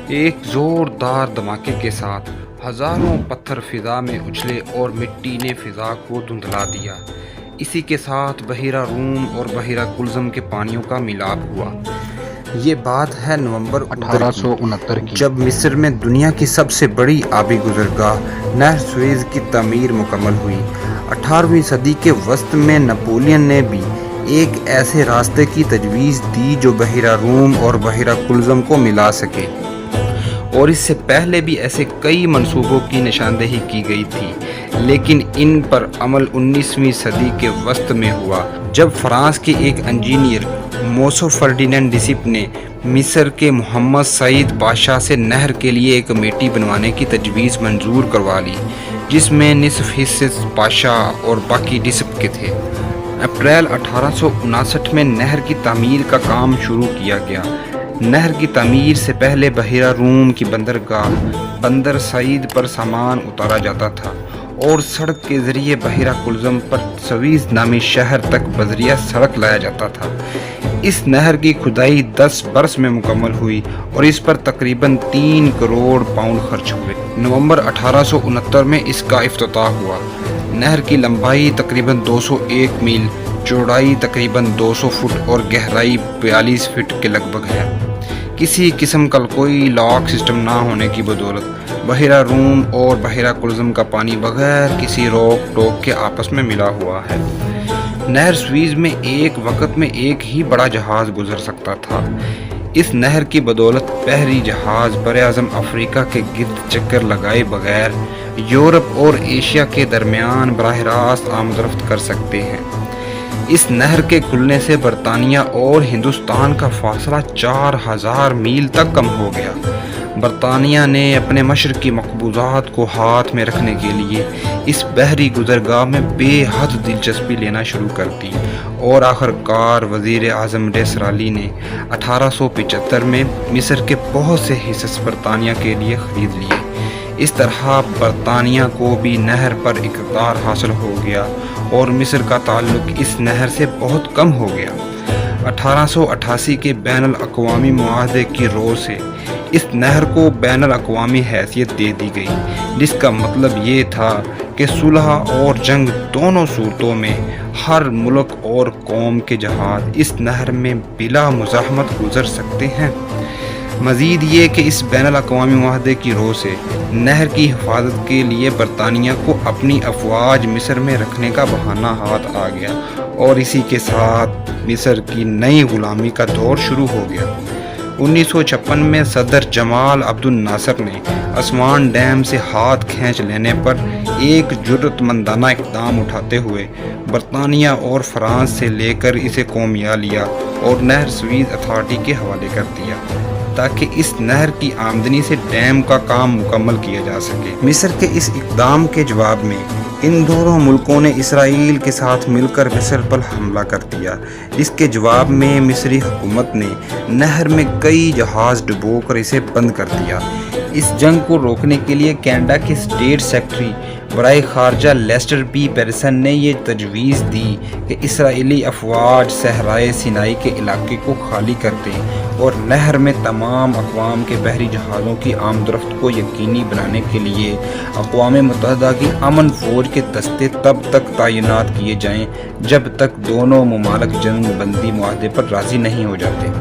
ایک زوردار دھماکے کے ساتھ ہزاروں پتھر فضا میں اچھلے اور مٹی نے فضا کو دھندلا دیا۔ اسی کے ساتھ بحیرہ روم اور بحیرہ کلزم کے پانیوں کا ملاپ ہوا۔ یہ بات ہے نومبر 1869 کی، جب مصر میں دنیا کی سب سے بڑی آبی گزرگاہ نہر سوئز کی تعمیر مکمل ہوئی۔ 18ویں صدی کے وسط میں نپولین نے بھی ایک ایسے راستے کی تجویز دی جو بحیرہ روم اور بحیرہ کلزم کو ملا سکے، اور اس سے پہلے بھی ایسے کئی منصوبوں کی نشاندہی کی گئی تھی، لیکن ان پر عمل 19ویں صدی کے وسط میں ہوا جب فرانس کے ایک انجینئر موسو فرڈینینڈ ڈیسپ نے مصر کے محمد سعید پاشا سے نہر کے لیے ایک کمیٹی بنوانے کی تجویز منظور کروا لی، جس میں نصف حصے پاشا اور باقی ڈیسپ کے تھے۔ اپریل 1859 میں نہر کی تعمیر کا کام شروع کیا گیا۔ نہر کی تعمیر سے پہلے بحیرہ روم کی بندرگاہ بندر سعید پر سامان اتارا جاتا تھا اور سڑک کے ذریعے بحیرہ کلزم پر سویز نامی شہر تک بذریعہ سڑک لایا جاتا تھا۔ اس نہر کی کھدائی 10 برس میں مکمل ہوئی اور اس پر تقریباً 3 کروڑ پاؤنڈ خرچ ہوئے۔ نومبر 1869 میں اس کا افتتاح ہوا۔ نہر کی لمبائی تقریباً 201 میل، چوڑائی تقریباً 200 فٹ اور گہرائی 42 فٹ کے لگ بھگ ہے۔ کسی قسم کا کوئی لاک سسٹم نہ ہونے کی بدولت بحیرہ روم اور بحیرہ کلزم کا پانی بغیر کسی روک ٹوک کے آپس میں ملا ہوا ہے۔ نہر سوئز میں ایک وقت میں ایک ہی بڑا جہاز گزر سکتا تھا۔ اس نہر کی بدولت بحری جہاز براعظم افریقہ کے گرد چکر لگائے بغیر یورپ اور ایشیا کے درمیان براہ راست آمد و رفت کر سکتے ہیں۔ اس نہر کے کھلنے سے برطانیہ اور ہندوستان کا فاصلہ 4000 میل تک کم ہو گیا۔ برطانیہ نے اپنے مشرقی مقبوضات کو ہاتھ میں رکھنے کے لیے اس بحری گزرگاہ میں بے حد دلچسپی لینا شروع کر دی اور آخر کار وزیر اعظم ڈسرالی نے 1875 میں مصر کے بہت سے حصص برطانیہ کے لیے خرید لیے۔ اس طرح برطانیہ کو بھی نہر پر اقتدار حاصل ہو گیا اور مصر کا تعلق اس نہر سے بہت کم ہو گیا۔ 1888 کے بین الاقوامی معاہدے کی رو سے اس نہر کو بین الاقوامی حیثیت دے دی گئی، جس کا مطلب یہ تھا کہ صلح اور جنگ دونوں صورتوں میں ہر ملک اور قوم کے جہاز اس نہر میں بلا مزاحمت گزر سکتے ہیں۔ مزید یہ کہ اس بین الاقوامی معاہدے کی رو سے نہر کی حفاظت کے لیے برطانیہ کو اپنی افواج مصر میں رکھنے کا بہانہ ہاتھ آ گیا اور اسی کے ساتھ مصر کی نئی غلامی کا دور شروع ہو گیا۔ 1956 میں صدر جمال عبد الناصر نے اسوان ڈیم سے ہاتھ کھینچ لینے پر ایک جرأت مندانہ اقدام اٹھاتے ہوئے برطانیہ اور فرانس سے لے کر اسے قومیہ لیا اور نہر سوئز اتھارٹی کے حوالے کر دیا تاکہ اس نہر کی آمدنی سے ڈیم کا کام مکمل کیا جا سکے۔ مصر کے اس اقدام کے جواب میں ان دونوں ملکوں نے اسرائیل کے ساتھ مل کر مصر پر حملہ کر دیا، جس کے جواب میں مصری حکومت نے نہر میں کئی جہاز ڈبو کر اسے بند کر دیا۔ اس جنگ کو روکنے کے لیے کینیڈا کے اسٹیٹ سیکرٹری برائے خارجہ لیسٹر بی پیرسن نے یہ تجویز دی کہ اسرائیلی افواج صحرائے سینائی کے علاقے کو خالی کر دیں اور نہر میں تمام اقوام کے بحری جہازوں کی آمد و رفت کو یقینی بنانے کے لیے اقوام متحدہ کی امن فوج کے دستے تب تک تعینات کیے جائیں جب تک دونوں ممالک جنگ بندی معاہدے پر راضی نہیں ہو جاتے۔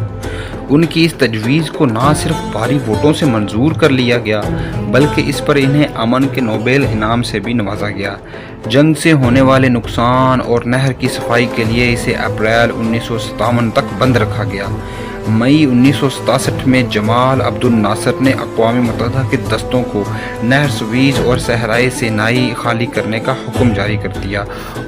ان کی اس تجویز کو نہ صرف بھاری ووٹوں سے منظور کر لیا گیا بلکہ اس پر انہیں امن کے نوبل انعام سے بھی نوازا گیا۔ جنگ سے ہونے والے نقصان اور نہر کی صفائی کے لیے اسے اپریل 1957 تک بند رکھا گیا۔ مئی 1967 میں جمال عبد الناصر نے اقوام متحدہ کے دستوں کو نہر سوئز اور صحرائے سینائی خالی کرنے کا حکم جاری کر دیا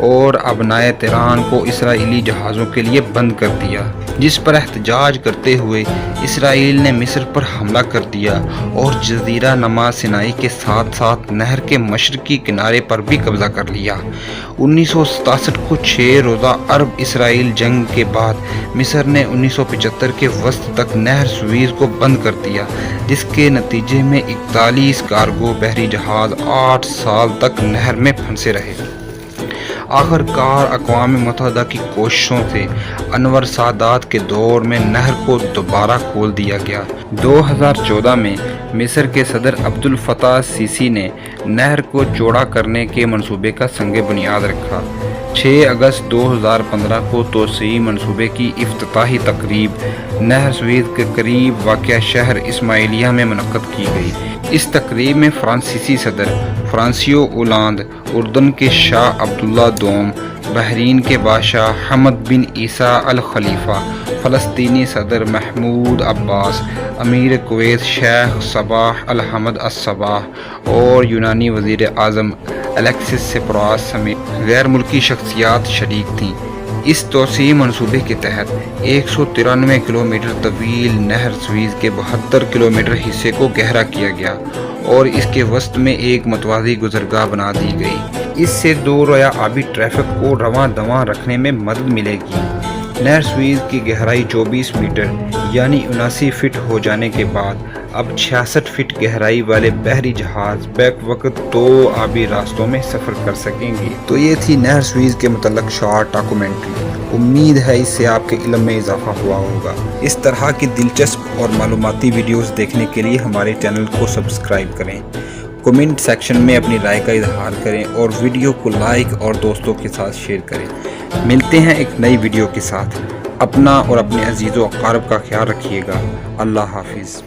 اور ابنائے تیران کو اسرائیلی جہازوں کے لیے بند کر دیا، جس پر احتجاج کرتے ہوئے اسرائیل نے مصر پر حملہ کر دیا اور جزیرہ نما سینائی کے ساتھ ساتھ نہر کے مشرقی کنارے پر بھی قبضہ کر لیا۔ 1967 کو 6 روزہ عرب اسرائیل جنگ کے بعد مصر نے 1975 کے وسط تک نہر سوئز کو بند کر دیا، جس کے نتیجے میں 41 کارگو بحری جہاز 8 سال تک نہر میں پھنسے رہے۔ آخر کار اقوام متحدہ کی کوششوں سے انور سادات کے دور میں نہر کو دوبارہ کھول دیا گیا۔ 2014 میں مصر کے صدر عبد الفتاح السیسی نے نہر کو چوڑا کرنے کے منصوبے کا سنگ بنیاد رکھا۔ 6 اگست 2015 کو توسیعی منصوبے کی افتتاحی تقریب نہر سویز کے قریب واقع شہر اسماعیلیہ میں منعقد کی گئی۔ اس تقریب میں فرانسیسی صدر فرانسیو اولاند، اردن کے شاہ عبداللہ دوم، بحرین کے بادشاہ حمد بن عیسیٰ الخلیفہ، فلسطینی صدر محمود عباس، امیر کویت شیخ صباح الحمد الصباح اور یونانی وزیر اعظم الیکسس سپراس سمیت غیر ملکی شخصیات شریک تھیں۔ اس توسیعی منصوبے کے تحت 193 کلومیٹر طویل نہر سویز کے 72 کلومیٹر حصے کو گہرا کیا گیا اور اس کے وسط میں ایک متوازی گزرگاہ بنا دی گئی۔ اس سے دو رویہ آبی ٹریفک کو رواں دواں رکھنے میں مدد ملے گی۔ نہر سویز کی گہرائی 24 میٹر یعنی 79 فٹ ہو جانے کے بعد اب 66 فٹ گہرائی والے بحری جہاز بیک وقت 2 آبی راستوں میں سفر کر سکیں گے۔ تو یہ تھی نہر سویز کے متعلق شارٹ ڈاکومنٹری۔ امید ہے اس سے آپ کے علم میں اضافہ ہوا ہوگا۔ اس طرح کی دلچسپ اور معلوماتی ویڈیوز دیکھنے کے لیے ہمارے چینل کو سبسکرائب کریں، کمنٹ سیکشن میں اپنی رائے کا اظہار کریں اور ویڈیو کو لائک اور دوستوں کے ساتھ شیئر کریں۔ ملتے ہیں ایک نئی ویڈیو کے ساتھ۔ اپنا اور اپنے عزیز و اقارب کا خیال رکھیے گا۔ اللہ حافظ۔